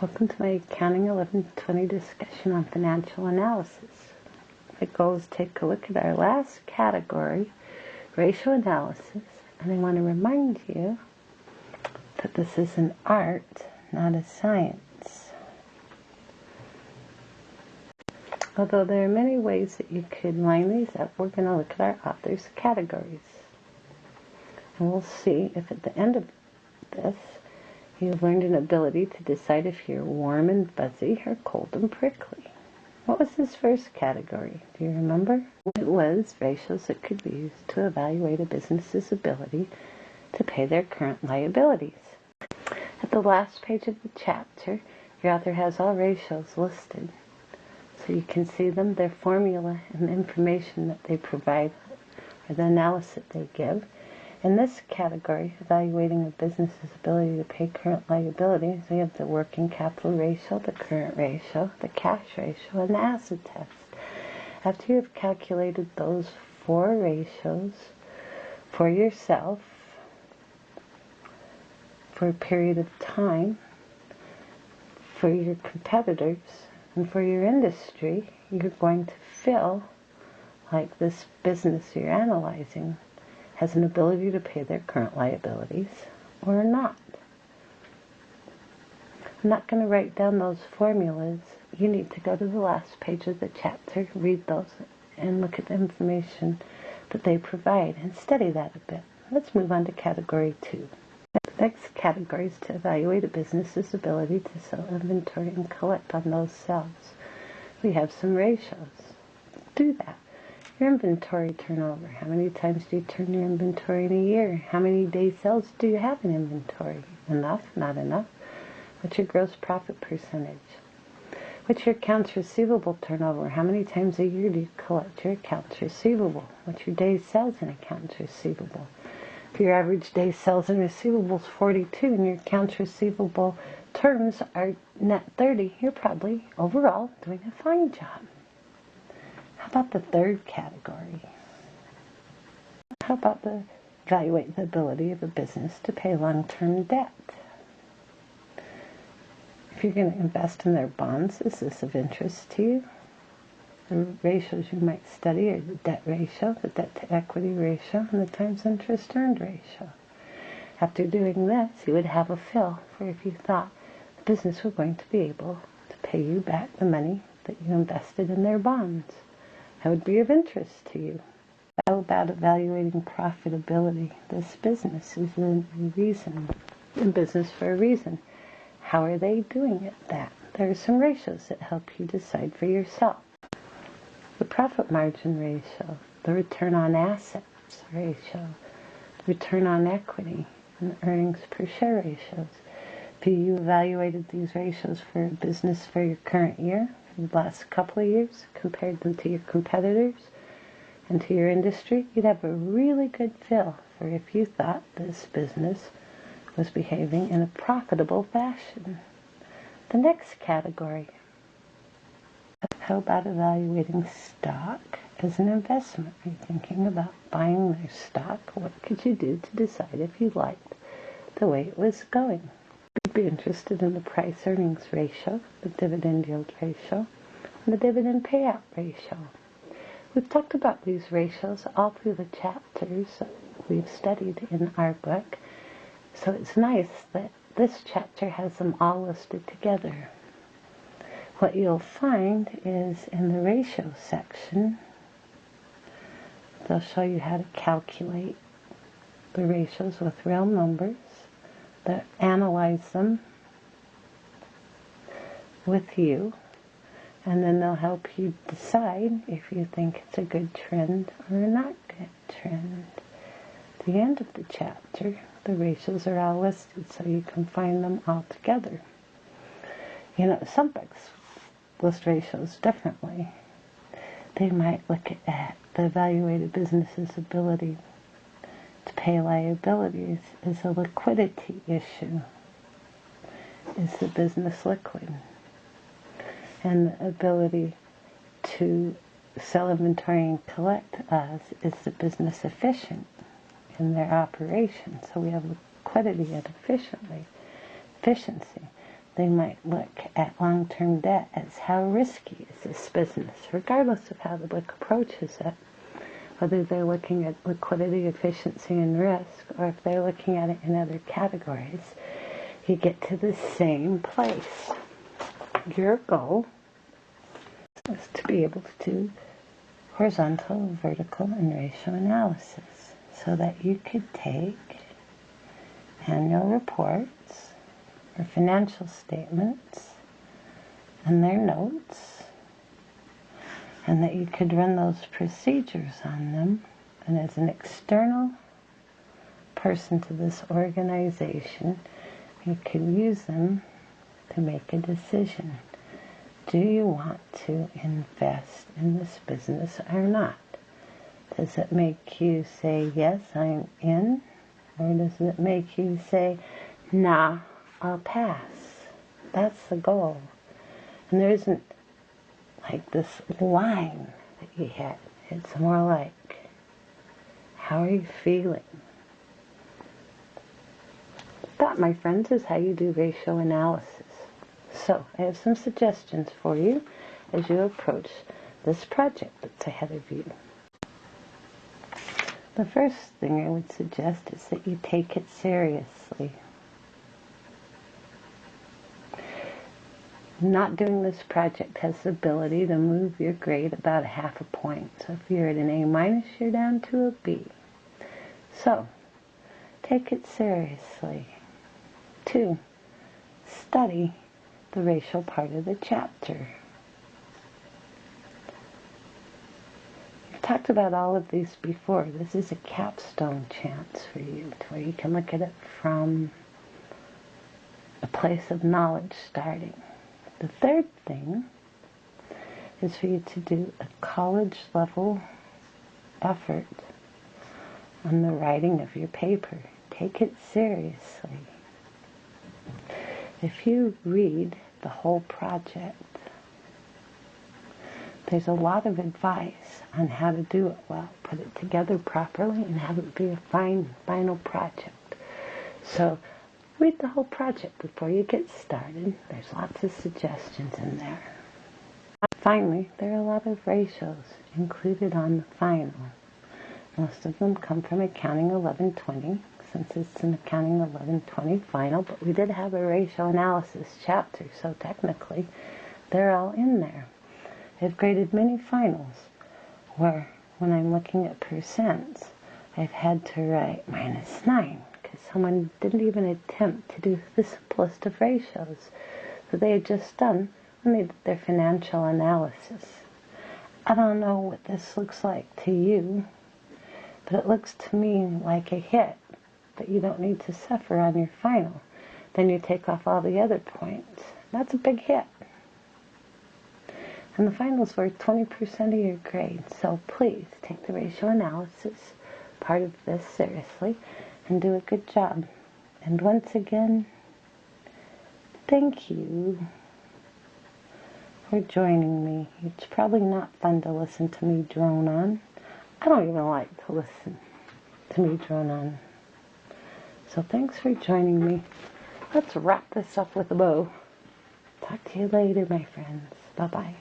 Welcome to my Accounting 1120 discussion on financial analysis. The goal is to take a look at our last category, ratio analysis, and I want to remind you that this is an art, not a science. Although there are many ways that you could line these up, we're going to look at our author's categories. And we'll see if at the end of this, you've learned an ability to decide if you're warm and fuzzy or cold and prickly. What was this first category? Do you remember? It was ratios that could be used to evaluate a business's ability to pay their current liabilities. At the last page of the chapter, your author has all ratios listed. So you can see them, their formula, and the information that they provide, or the analysis they give. In this category, evaluating a business's ability to pay current liabilities, we have the working capital ratio, the current ratio, the cash ratio, and the asset test. After you have calculated those four ratios for yourself for a period of time, for your competitors, and for your industry, you're going to feel like this business you're analyzing has an ability to pay their current liabilities or not. I'm not going to write down those formulas. You need to go to the last page of the chapter, read those, and look at the information that they provide and study that a bit. Let's move on to category 2. The next category is to evaluate a business's ability to sell inventory and collect on those sales. We have some ratios. Do that. Your inventory turnover. How many times do you turn your inventory in a year? How many day sales do you have in inventory? Enough? Not enough? What's your gross profit percentage? What's your accounts receivable turnover? How many times a year do you collect your accounts receivable? What's your day sales in accounts receivable? If your average day sales and receivables 42 and your accounts receivable terms are net 30, you're probably overall doing a fine job. How about the third category? How about evaluate the ability of a business to pay long-term debt? If you're going to invest in their bonds, is this of interest to you? The ratios you might study are the debt ratio, the debt-to-equity ratio, and the times interest earned ratio. After doing this, you would have a feel for if you thought the business was going to be able to pay you back the money that you invested in their bonds. That would be of interest to you. How about evaluating profitability? This business is in business for a reason. How are they doing at that? There are some ratios that help you decide for yourself. The profit margin ratio, the return on assets ratio, the return on equity, and the earnings per share ratios. If you evaluated these ratios for a business for your current year, the last couple of years, compared them to your competitors and to your industry, you'd have a really good feel for if you thought this business was behaving in a profitable fashion. The next category. How about evaluating stock as an investment? Are you thinking about buying their stock? What could you do to decide if you liked the way it was going? You'd be interested in the price-earnings ratio, the dividend yield ratio, and the dividend payout ratio. We've talked about these ratios all through the chapters we've studied in our book, so it's nice that this chapter has them all listed together. What you'll find is in the ratio section, they'll show you how to calculate the ratios with real numbers, that analyze them with you, and then they'll help you decide if you think it's a good trend or not good trend. At the end of the chapter, the ratios are all listed so you can find them all together. You know, some books list ratios differently. They might look at the evaluated business's ability to pay liabilities as a liquidity issue. Is the business liquid? And the ability to sell inventory and collect is the business efficient in their operation? So we have liquidity and efficiency. They might look at long-term debt as how risky is this business, regardless of how the book approaches it. Whether they're looking at liquidity, efficiency, and risk, or if they're looking at it in other categories, you get to the same place. Your goal is to be able to do horizontal, vertical, and ratio analysis so that you could take annual reports or financial statements and their notes, and that you could run those procedures on them, and as an external person to this organization, you can use them to make a decision. Do you want to invest in this business or not? Does it make you say, yes, I'm in? Or does it make you say, nah, I'll pass? That's the goal. And there isn't like this line that you hit. It's more like, how are you feeling? That, my friends, is how you do ratio analysis. So, I have some suggestions for you as you approach this project that's ahead of you. The first thing I would suggest is that you take it seriously. Not doing this project has the ability to move your grade about 0.5 point. So if you're at an A-, you're down to a B. So, take it seriously. 2, study the racial part of the chapter. We've talked about all of these before. This is a capstone chance for you, to where you can look at it from a place of knowledge starting. The third thing is for you to do a college-level effort on the writing of your paper. Take it seriously. If you read the whole project, there's a lot of advice on how to do it well, put it together properly, and have it be a final project. So read the whole project before you get started. There's lots of suggestions in there. Finally, there are a lot of ratios included on the final. Most of them come from Accounting 1120, since it's an Accounting 1120 final, but we did have a ratio analysis chapter, so technically they're all in there. I've graded many finals where, when I'm looking at percents, I've had to write -9, because someone didn't even attempt to do the simplest of ratios that they had just done when they did their financial analysis. I don't know what this looks like to you, but it looks to me like a hit that you don't need to suffer on your final. Then you take off all the other points. That's a big hit. And the final's worth 20% of your grade. So please take the ratio analysis part of this seriously and do a good job. And once again, thank you for joining me. It's probably not fun to listen to me drone on. I don't even like to listen to me drone on. So thanks for joining me. Let's wrap this up with a bow. Talk to you later, my friends. Bye-bye.